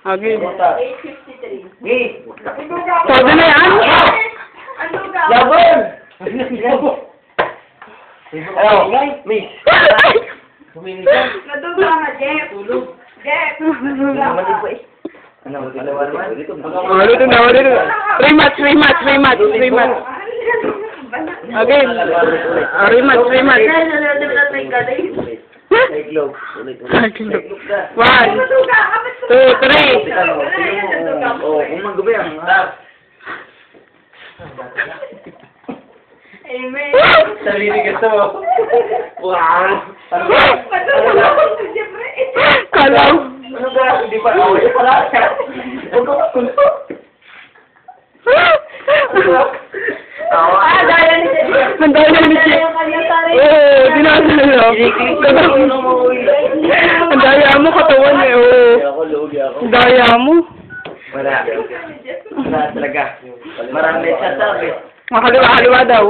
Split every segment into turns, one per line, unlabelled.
Okay.
8:53.
Hey!
Todo na yan?
Ano daw?
Laban! Ano? Miss! Humingi ka?
Naduga ka, Jeff.
Tulog.
Jeff.
Mali po eh. Ano? Dalawa naman?
Oh, ulit na, ulit na. Rematch. Okay. Rematch.
Iglog. Ulit.
One, two, three.
Oo, umang gabi ang
Amen.
sarili ka to. Wow! Ano
Kalaw.
Ano ba? Hindi pa ako. Wala ka. Huwag ko makulo.
Daya ni Jeff.
Ang daya ni Jeff. Oo, dinadala. Ang daya mo, katawan eh. Oo.
Lugi ako.
Ang daya mo.
Wala. Wala talaga. Marami siya sabi.
Kaliwa daw.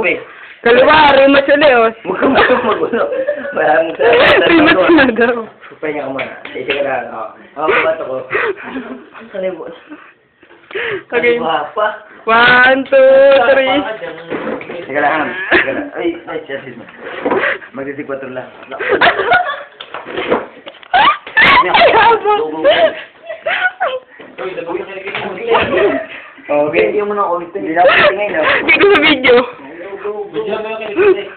Kaliwa, rematch ulit oh.
Huwag kang magulo. Marami siya.
Rematch na daw.
Pahinga ka muna. Isa ka lang. Bato ko. Kaliwa.
Okay.
Kaliwa pa.
1, 2, 3.
Teka lang. Ay, siya. Magsisigwatro lang.
Ay, habang.
Okay. Hindi mo na ulit. Hindi na ako tingin.
Hindi ko sa video.
Video mo yung kinikinig.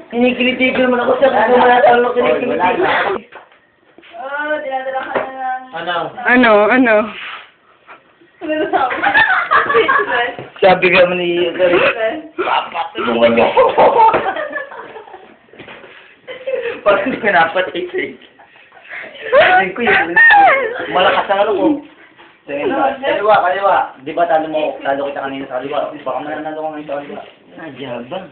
Kinikilitigil naman ako siya. Kung malatalo kinikilitigil.
Oh, dinadala ka na lang.
Ano?
Ano?
Ano na sabi?
Sabi ka man ni... Papatulungan niyo. Parang hindi ka napatay sa'yo. Tingin ko yun. Malakas ang ano ko. Kaliwa. Di ba talo kita kanina sa kaliwa? Baka mananalo ko ngayon sa kaliwa. Nagyabang.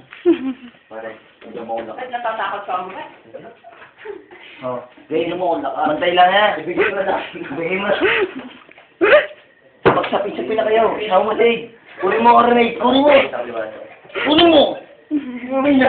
Pare, hindi mo ulak.
At natatakot ka mo eh.
Oh, ganyan mo ulak. Mantay lang ha. Ibigay mo na. Magsapi-sapi na kayo. Siya umatig. Kunin mo, Arnay. Kunin mo. Kunin mo. Kunin mo.